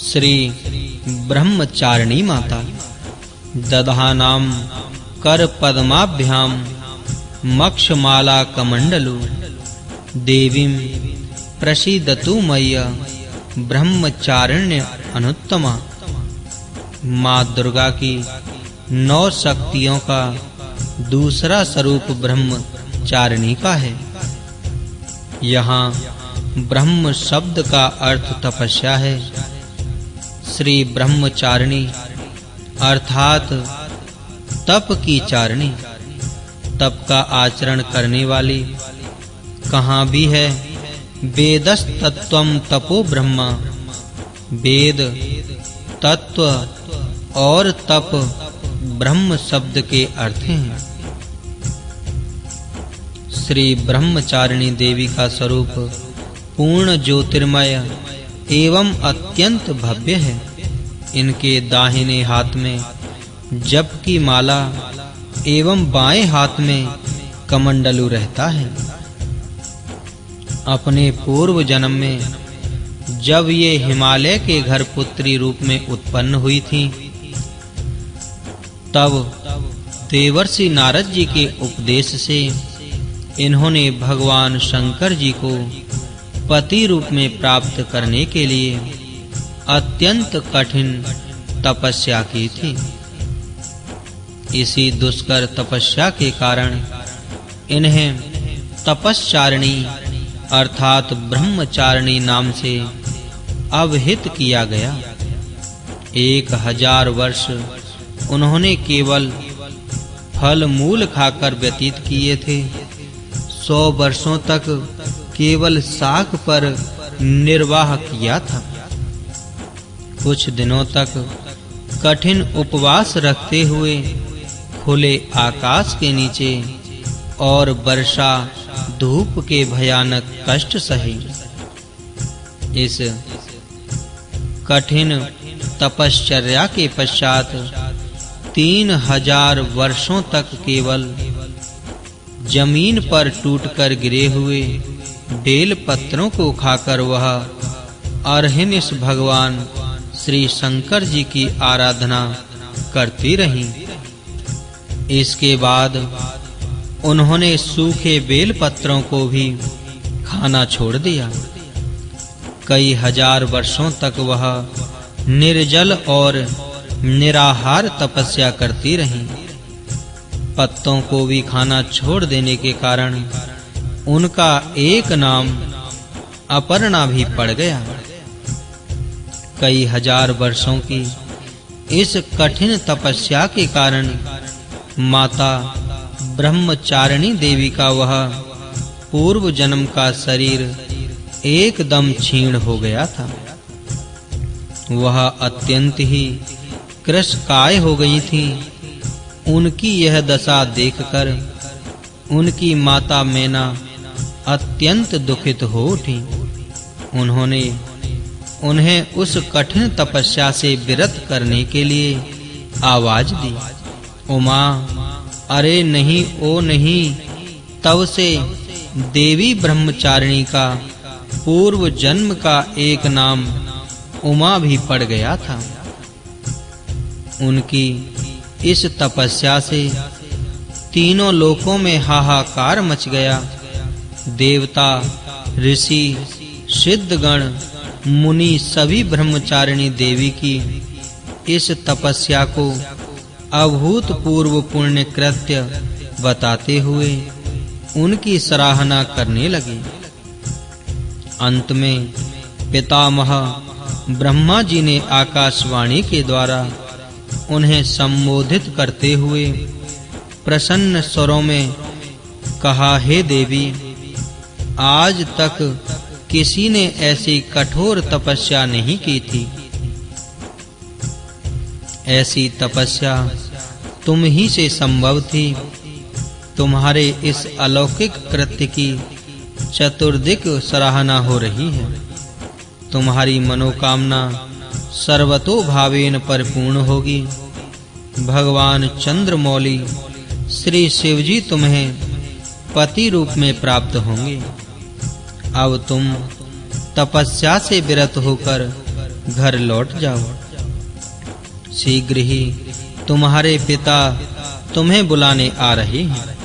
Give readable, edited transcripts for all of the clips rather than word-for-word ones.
श्री ब्रह्मचारिणी माता दधानाम कर पद्माभ्याम मक्षमाला कमंडलु देवीं प्रसीदतु मय्या ब्रह्मचारिण्य अनुत्तमा। माँ दुर्गा की 9 शक्तियों का दूसरा स्वरूप ब्रह्मचारिणी का है। यहाँ ब्रह्म शब्द का अर्थ तपस्या है। श्री ब्रह्मचारिणी अर्थात तप की चारिणी, तप का आचरण करने वाली। कहाँ भी है वेदस्तत्वम तपो ब्रह्मा, वेद तत्व और तप ब्रह्म शब्द के अर्थ हैं। श्री ब्रह्मचारिणी देवी का स्वरूप पूर्ण ज्योतिर्मय एवं अत्यंत भव्य है। इनके दाहिने हाथ में जप की माला एवं बाएं हाथ में कमंडलु रहता है। अपने पूर्व जन्म में जब ये हिमालय के घर पुत्री रूप में उत्पन्न हुई थी, तब देवर्षि नारद जी के उपदेश से इन्होंने भगवान शंकर जी को पति रूप में प्राप्त करने के लिए अत्यंत कठिन तपस्या की थी। इसी दुष्कर तपस्या के कारण इन्हें तपस्चारिणी अर्थात ब्रह्मचारिणी नाम से अभिहित किया गया। 1000 वर्ष उन्होंने केवल फल मूल खाकर व्यतीत किए थे। 100 वर्षों तक केवल शाक पर निर्वाह किया था। कुछ दिनों तक कठिन उपवास रखते हुए खुले आकाश के नीचे और वर्षा धूप के भयानक कष्ट सहे। इस कठिन तपश्चर्या के पश्चात 3000 वर्षों तक केवल जमीन पर टूटकर गिरे हुए बेल पत्रों को खाकर वह अर्हिनिस भगवान श्री शंकर जी की आराधना करती रहीं। इसके बाद उन्होंने सूखे बेल पत्रों को भी खाना छोड़ दिया। कई हजार वर्षों तक वह निर्जल और निराहार तपस्या करती रहीं। पत्तों को भी खाना छोड़ देने के कारण उनका एक नाम अपर्णा भी पड़ गया। कई हजार वर्षों की इस कठिन तपस्या के कारण माता ब्रह्मचारिणी देवी का वह पूर्व जन्म का शरीर एकदम क्षीण हो गया था। वह अत्यंत ही कृशकाय हो गई थी। उनकी यह दशा देखकर उनकी माता मैना अत्यंत दुखित हो उठी। उन्होंने उन्हें उस कठिन तपस्या से विरत करने के लिए आवाज दी, उमा, अरे नहीं, ओ नहीं। तब से देवी ब्रह्मचारिणी का पूर्व जन्म का एक नाम उमा भी पड़ गया था। उनकी इस तपस्या से तीनों लोकों में हाहाकार मच गया। देवता, ऋषि, सिद्धगण, मुनि सभी ब्रह्मचारिणी देवी की इस तपस्या को अभूतपूर्व पुण्य कृत्य बताते हुए उनकी सराहना करने लगे। अंत में पितामह ब्रह्मा जी ने आकाशवाणी के द्वारा उन्हें संबोधित करते हुए प्रसन्न स्वरों में कहा, हे देवी, आज तक किसी ने ऐसी कठोर तपस्या नहीं की थी। ऐसी तपस्या तुम ही से संभव थी। तुम्हारे इस अलौकिक कृत्य की चतुर्दिक सराहना हो रही है। तुम्हारी मनोकामना सर्वतो भावेन परिपूर्ण होगी। भगवान चंद्रमौली श्री शिवजी तुम्हें पति रूप में प्राप्त होंगे। अब तुम तपस्या से विरत होकर घर लौट जाओ। शीघ्र ही तुम्हारे पिता तुम्हें बुलाने आ रहे हैं।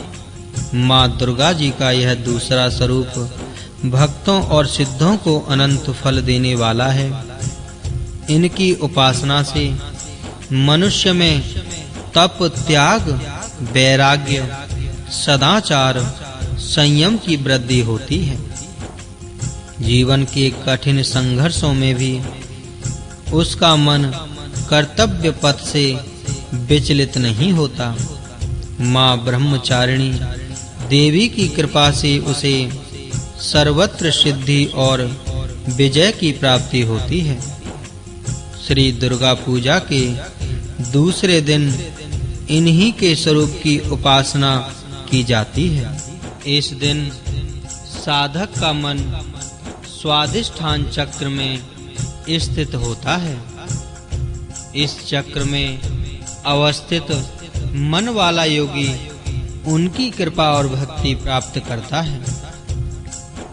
माँ दुर्गा जी का यह दूसरा स्वरूप भक्तों और सिद्धों को अनंत फल देने वाला है। इनकी उपासना से मनुष्य में तप, त्याग, वैराग्य, सदाचार, संयम की वृद्धि होती है। जीवन के कठिन संघर्षों में भी उसका मन कर्तव्य पथ से विचलित नहीं होता। माँ ब्रह्मचारिणी देवी की कृपा से उसे सर्वत्र सिद्धि और विजय की प्राप्ति होती है। श्री दुर्गा पूजा के दूसरे दिन इन्हीं के स्वरूप की उपासना की जाती है। इस दिन साधक का मन स्वाधिष्ठान चक्र में स्थित होता है। इस चक्र में अवस्थित मन वाला योगी उनकी कृपा और भक्ति प्राप्त करता है।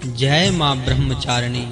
जय मां ब्रह्मचारिणी।